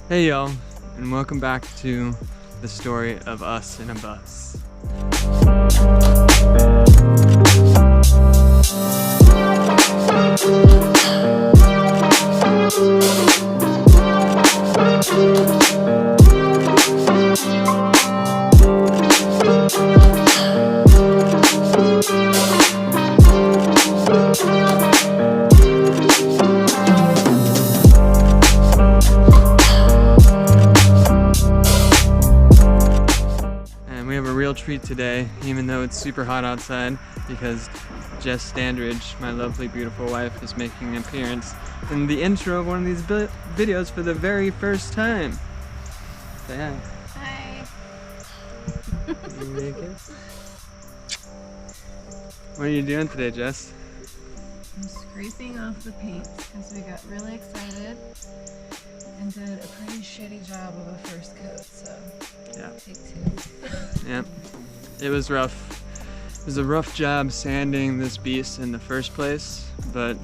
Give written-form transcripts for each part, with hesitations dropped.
Hey y'all, and welcome back to the story of us in a bus. Treat today, even though it's super hot outside, because Jess Standridge, my lovely beautiful wife, is making an appearance in the intro of one of these videos for the very first time. Say hi. Hi. You naked? What are you doing today, Jess? I'm scraping off the paint because we got really excited and did a pretty shitty job of a first coat, so yeah. Take two. Yep. It was rough. It was a rough job sanding this beast in the first place, but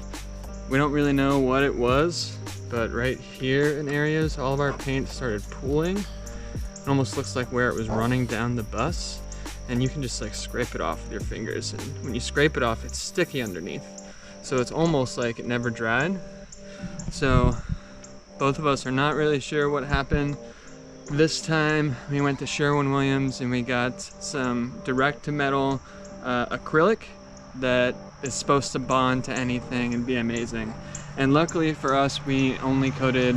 we don't really know what it was. But right here in areas, all of our paint started pooling. It almost looks like where it was running down the bus, and you can just like scrape it off with your fingers. And when you scrape it off, it's sticky underneath. So it's almost like it never dried. So both of us are not really sure what happened. This time we went to Sherwin-Williams and we got some direct-to-metal acrylic that is supposed to bond to anything and be amazing. And luckily for us, we only coated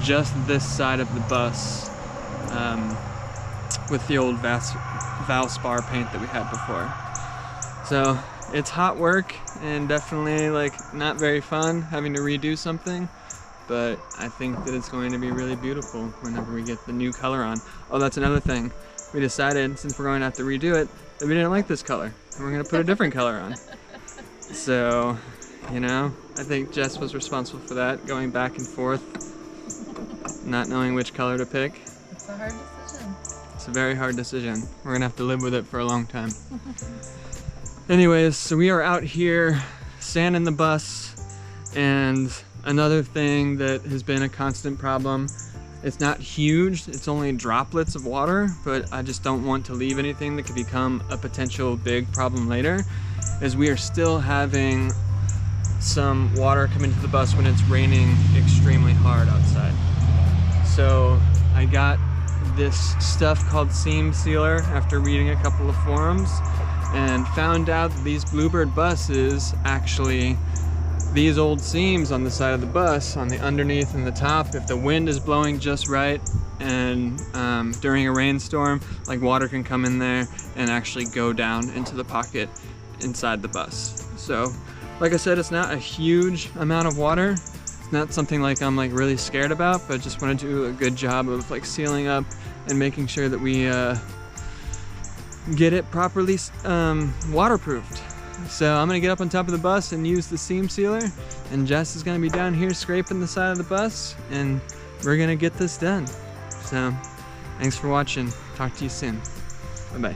just this side of the bus with the old Valspar paint that we had before. So it's hot work and definitely like not very fun having to redo something. But I think that it's going to be really beautiful whenever we get the new color on. Oh, that's another thing. We decided, since we're going to have to redo it, that we didn't like this color. And we're going to put a different color on. So, you know, I think Jess was responsible for that, going back and forth, not knowing which color to pick. It's a hard decision. It's a very hard decision. We're going to have to live with it for a long time. Anyways, so we are out here sanding the bus, and another thing that has been a constant problem, it's not huge, it's only droplets of water, but I just don't want to leave anything that could become a potential big problem later, is we are still having some water come into the bus when it's raining extremely hard outside. So I got this stuff called seam sealer after reading a couple of forums and found out that these Bluebird buses actually, these old seams on the side of the bus, on the underneath and the top, if the wind is blowing just right and during a rainstorm, like water can come in there and actually go down into the pocket inside the bus. So like I said, it's not a huge amount of water. It's not something like I'm like really scared about, but just want to do a good job of like sealing up and making sure that we get it properly waterproofed. So I'm gonna get up on top of the bus and use the seam sealer, and Jess is gonna be down here scraping the side of the bus, and we're gonna get this done. So thanks for watching. Talk to you soon. Bye-bye.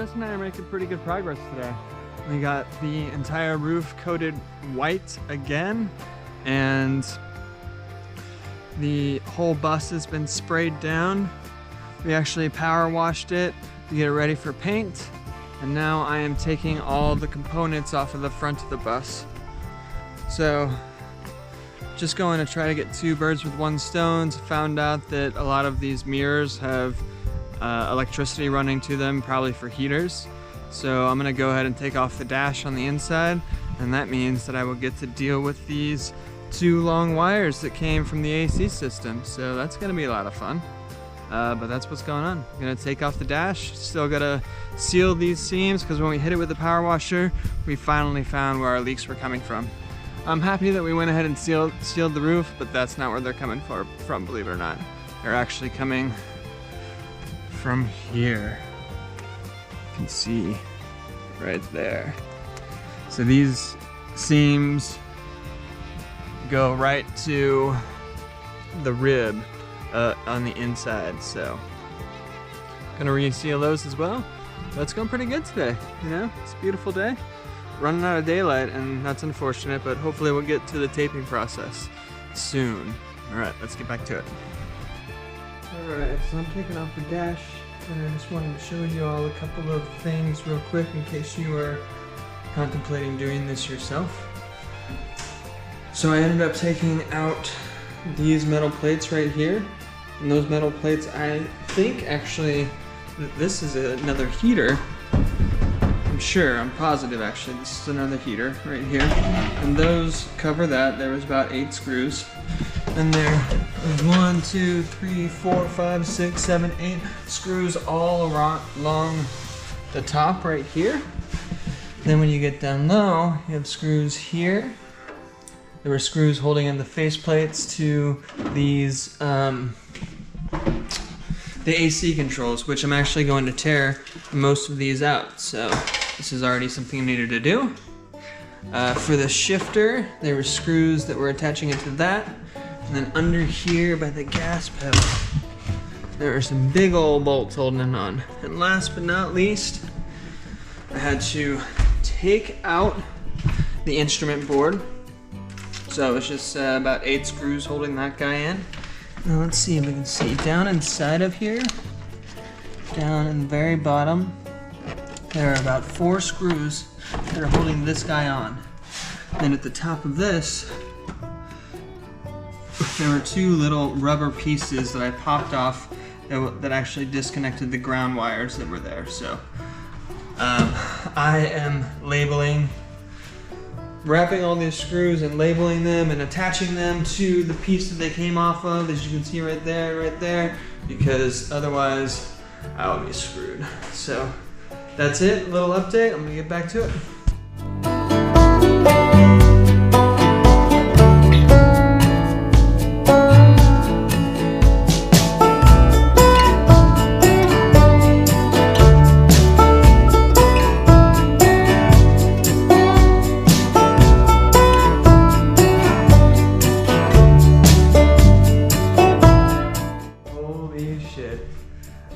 Jess and I are making pretty good progress today. We got the entire roof coated white again, and the whole bus has been sprayed down. We actually power washed it to get it ready for paint, and now I am taking all the components off of the front of the bus. So just going to try to get two birds with one stone. Found out that a lot of these mirrors have electricity running to them, probably for heaters. So I'm gonna go ahead and take off the dash on the inside, and that means that I will get to deal with these two long wires that came from the AC system. So that's gonna be a lot of fun. But that's what's going on. I'm gonna take off the dash. Still gotta seal these seams, because when we hit it with the power washer, we finally found where our leaks were coming from. I'm happy that we went ahead and sealed the roof, but that's not where they're coming from, believe it or not. They're actually coming from here. You can see right there. So these seams go right to the rib on the inside. So gonna reseal those as well. But it's going pretty good today. You know, it's a beautiful day. Running out of daylight, and that's unfortunate, but hopefully we'll get to the taping process soon. All right, let's get back to it. All right, so I'm taking off the dash, and I just wanted to show you all a couple of things real quick in case you are contemplating doing this yourself. So I ended up taking out these metal plates right here, and those metal plates, I think actually this is another heater. I'm positive actually, this is another heater right here, and those cover that. There was about 8 screws, and there was 1, 2, 3, 4, 5, 6, 7, 8 screws all along the top right here. Then when you get down low, you have screws here. There were screws holding in the face plates to these the AC controls, which I'm actually going to tear most of these out. So this is already something I needed to do. For the shifter, there were screws that were attaching it to that. And then under here by the gas pedal, there are some big old bolts holding it on. And last but not least, I had to take out the instrument board. So it's just about 8 screws holding that guy in. Now let's see if we can see down inside of here, down in the very bottom, there are about 4 screws that are holding this guy on. Then at the top of this, there were 2 little rubber pieces that I popped off that actually disconnected the ground wires that were there. So I am wrapping all these screws and labeling them and attaching them to the piece that they came off of, as you can see right there, because otherwise I'll be screwed. So that's it, a little update. I'm gonna get back to it.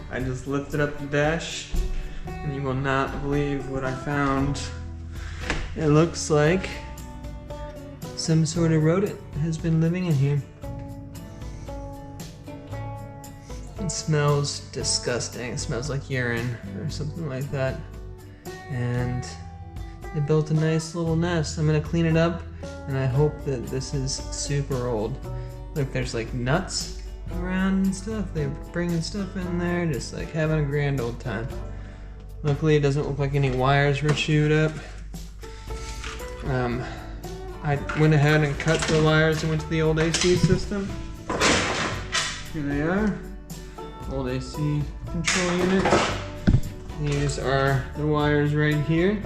I just lifted up the dash, and you will not believe what I found. It looks like some sort of rodent has been living in here. It smells disgusting. It smells like urine or something like that. And they built a nice little nest. I'm gonna clean it up, and I hope that this is super old. Look, there's like nuts around and stuff. They're bringing stuff in there, just like having a grand old time. Luckily it doesn't look like any wires were chewed up. I went ahead and cut the wires and went to the old AC system. Here they are, old AC control unit. These are the wires right here,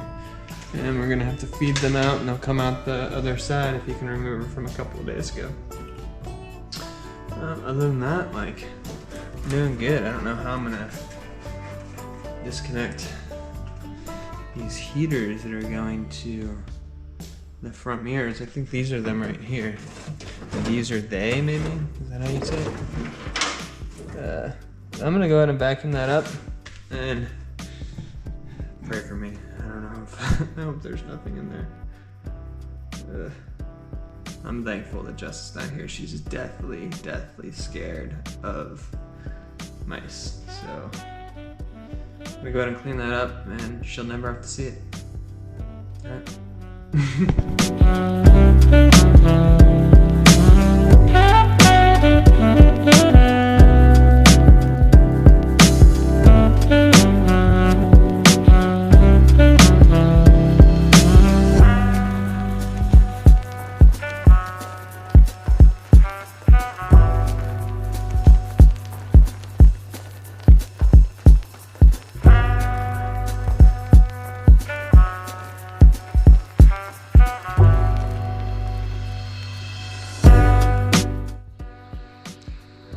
and we're gonna have to feed them out, and they'll come out the other side if you can remember from a couple of days ago. Other than that, like, I'm doing good. I don't know how I'm gonna disconnect these heaters that are going to the front mirrors. I think these are them right here. And these are they, maybe? Is that how you say it? I'm gonna go ahead and vacuum that up and pray for me. I don't know if I hope there's nothing in there. I'm thankful that Jess is not here. She's deathly scared of mice. So I'm gonna go ahead and clean that up, and she'll never have to see it. All right.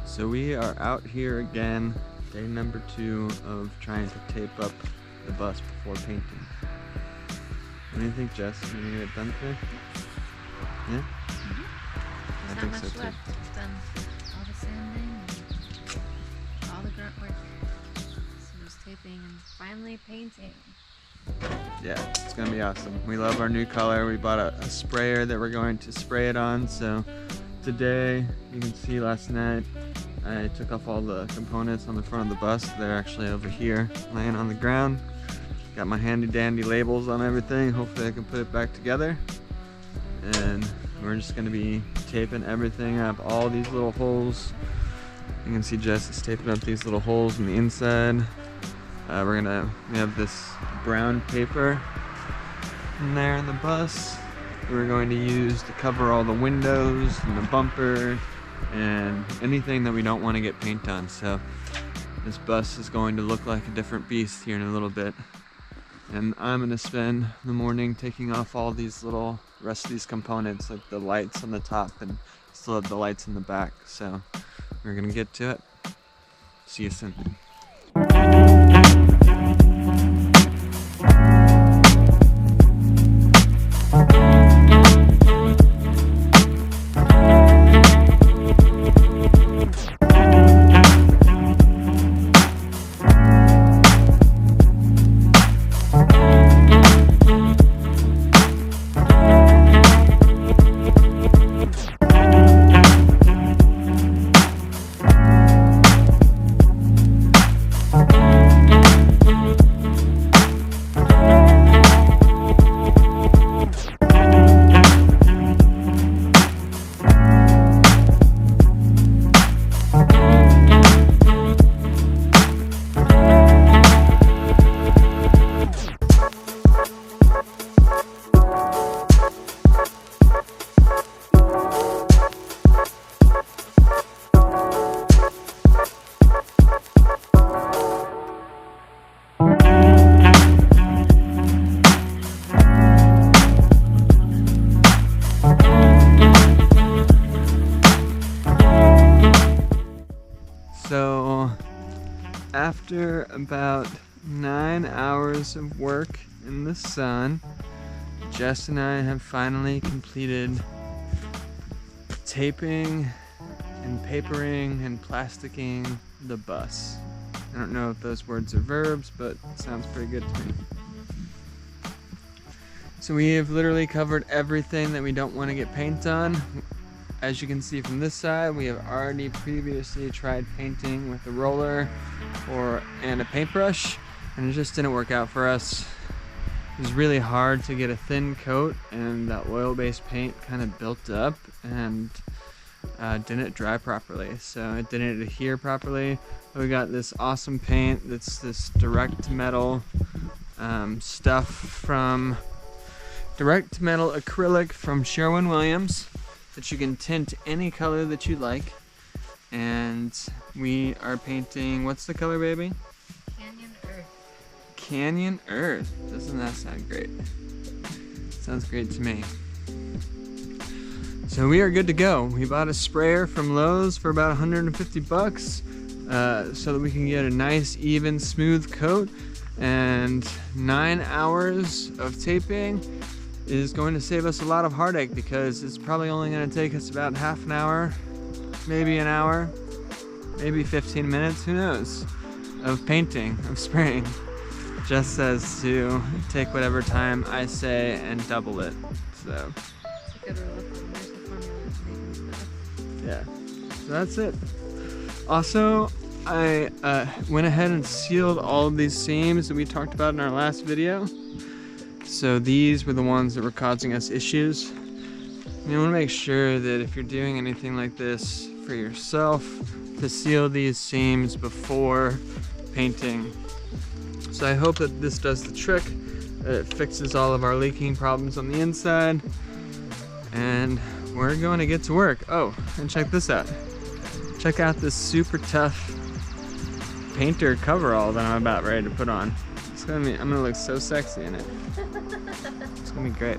So we are out here again, day number 2 of trying to tape up the bus before painting. What do you think, Jess? Are you gonna get it done today? Yeah? Mm-hmm. There's not much left. It's done all the sanding and all the grunt work. So just taping and finally painting. Yeah, it's gonna be awesome. We love our new color. We bought a sprayer that we're going to spray it on. So today, you can see last night, I took off all the components on the front of the bus. They're actually over here, laying on the ground. Got my handy dandy labels on everything. Hopefully I can put it back together. And we're just gonna be taping everything up, all these little holes. You can see Jess is taping up these little holes in the inside. We have this brown paper in there in the bus. We're going to use to cover all the windows and the bumper and anything that we don't want to get paint on. So this bus is going to look like a different beast here in a little bit. And I'm going to spend the morning taking off all these little rest of these components, like the lights on the top, and still have the lights in the back. So we're going to get to it. See you soon. So after about 9 hours of work in the sun, Jess and I have finally completed taping and papering and plasticking the bus. I don't know if those words are verbs, but it sounds pretty good to me. So we have literally covered everything that we don't want to get paint on. As you can see from this side, we have already previously tried painting with a roller and a paintbrush, and it just didn't work out for us. It was really hard to get a thin coat, and that oil-based paint kind of built up and didn't dry properly, so it didn't adhere properly. We got this awesome paint that's this direct metal stuff from direct metal acrylic from Sherwin-Williams that you can tint any color that you like. And we are painting, what's the color, baby? Canyon Earth. Canyon Earth. Doesn't that sound great? Sounds great to me. So we are good to go. We bought a sprayer from Lowe's for about 150 bucks so that we can get a nice, even, smooth coat. And 9 hours of taping is going to save us a lot of heartache, because it's probably only going to take us about half an hour, maybe an hour, maybe 15 minutes, who knows, of painting, of spraying. Jess says to take whatever time I say and double it. So It's a good rule of thumb. There's a formula to making stuff. yeah, so that's it. Also, I went ahead and sealed all of these seams that we talked about in our last video. So these were the ones that were causing us issues. You want to make sure that if you're doing anything like this for yourself, to seal these seams before painting. So I hope that this does the trick, that it fixes all of our leaking problems on the inside, and we're going to get to work. Oh, and check this out. Check out this super tough painter coverall that I'm about ready to put on. I'm gonna look so sexy in it. It's gonna be great.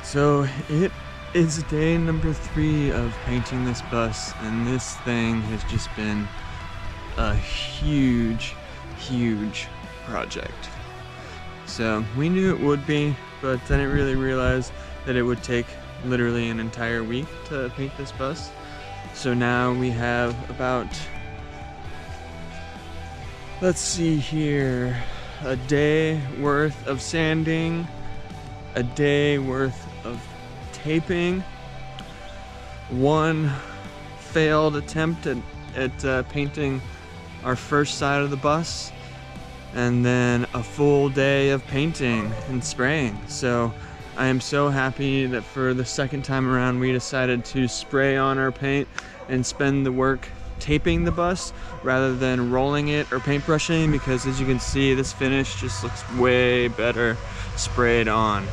So it is day number 3 of painting this bus, and this thing has just been a huge project. So we knew it would be, but didn't really realize that it would take literally an entire week to paint this bus. So now we have about, let's see here, a day worth of sanding, a day worth of taping, 1 failed attempt at painting our first side of the bus, and then a full day of painting and spraying. So I am so happy that for the second time around we decided to spray on our paint and spend the work taping the bus rather than rolling it or paintbrushing, because as you can see, this finish just looks way better sprayed on.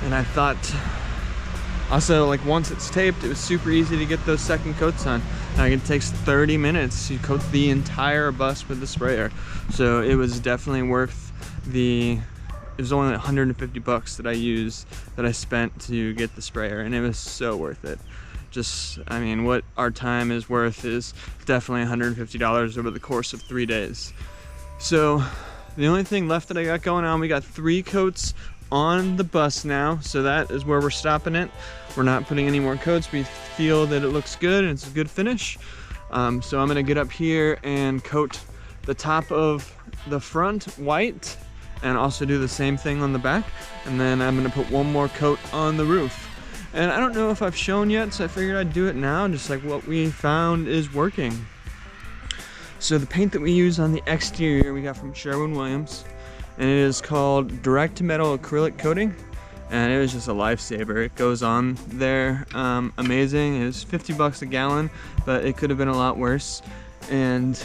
And I thought also, like, once it's taped, it was super easy to get those second coats on. Like, it takes 30 minutes to coat the entire bus with the sprayer. So it was definitely worth it was only like 150 bucks that I spent to get the sprayer, and it was so worth it. Just, I mean, what our time is worth is definitely $150 over the course of 3 days. So the only thing left that I got going on, we got 3 coats on the bus now, so that is where we're stopping it. We're not putting any more coats. We feel that it looks good and it's a good finish. So I'm gonna get up here and coat the top of the front white and also do the same thing on the back, and then I'm gonna put 1 more coat on the roof. And I don't know if I've shown yet, so I figured I'd do it now, just like what we found is working. So the paint that we use on the exterior we got from Sherwin-Williams, and it is called direct to metal acrylic coating, and it was just a lifesaver. It goes on there amazing. It was 50 bucks a gallon, but it could have been a lot worse. And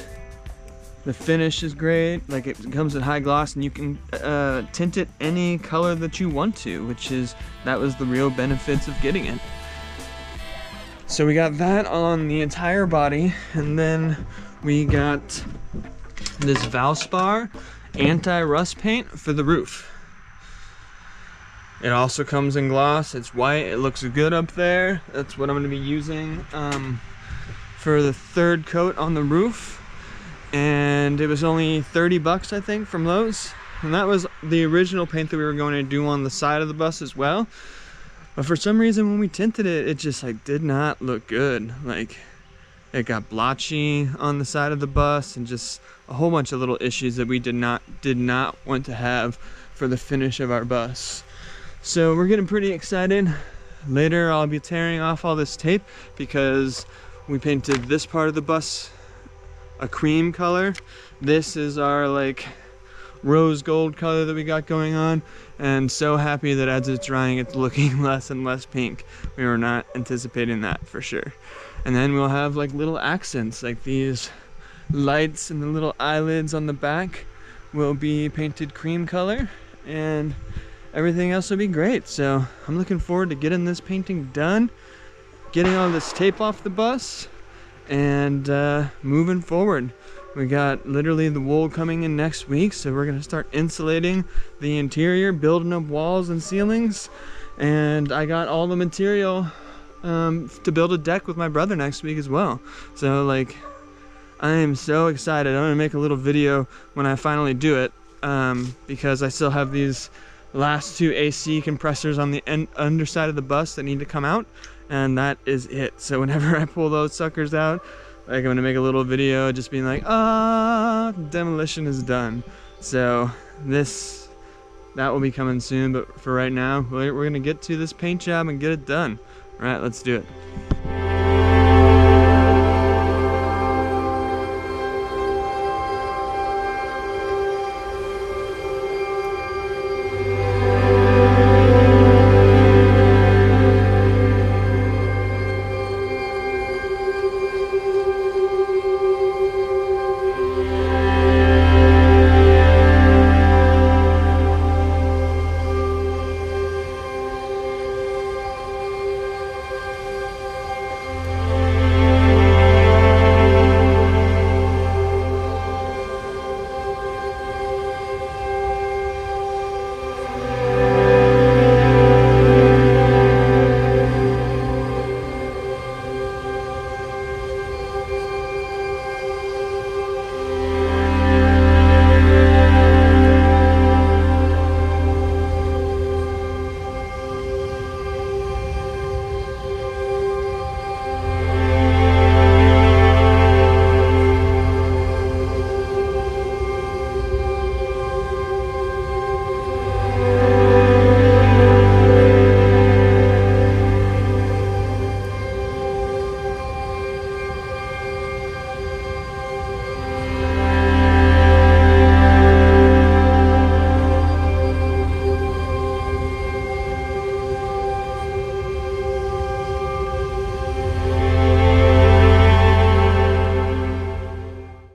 the finish is great. Like, it comes in high gloss, and you can tint it any color that you want to, that was the real benefits of getting it. So we got that on the entire body, and then we got this Valspar anti-rust paint for the roof. It also comes in gloss. It's white. It looks good up there. That's what I'm going to be using for the 3rd coat on the roof. And it was only 30 bucks, I think, from Lowe's. And that was the original paint that we were going to do on the side of the bus as well. But for some reason, when we tinted it, it just like did not look good. Like, it got blotchy on the side of the bus, and just a whole bunch of little issues that we did not want to have for the finish of our bus. So we're getting pretty excited. Later I'll be tearing off all this tape because we painted this part of the bus a cream color. This is our like rose gold color that we got going on, and so happy that as it's drying it's looking less and less pink. We were not anticipating that for sure. And then we'll have like little accents, like these lights and the little eyelids on the back will be painted cream color, and everything else will be great. So I'm looking forward to getting this painting done, getting all this tape off the bus, and moving forward. We got literally the wool coming in next week, so we're gonna start insulating the interior, building up walls and ceilings, and I got all the material to build a deck with my brother next week as well. So like, I am so excited. I'm gonna make a little video when I finally do it, because I still have these last 2 AC compressors on the underside of the bus that need to come out, and that is it. So whenever I pull those suckers out, like, I'm gonna make a little video just being like, demolition is done. So that will be coming soon, but for right now, we're gonna get to this paint job and get it done. All right, let's do it.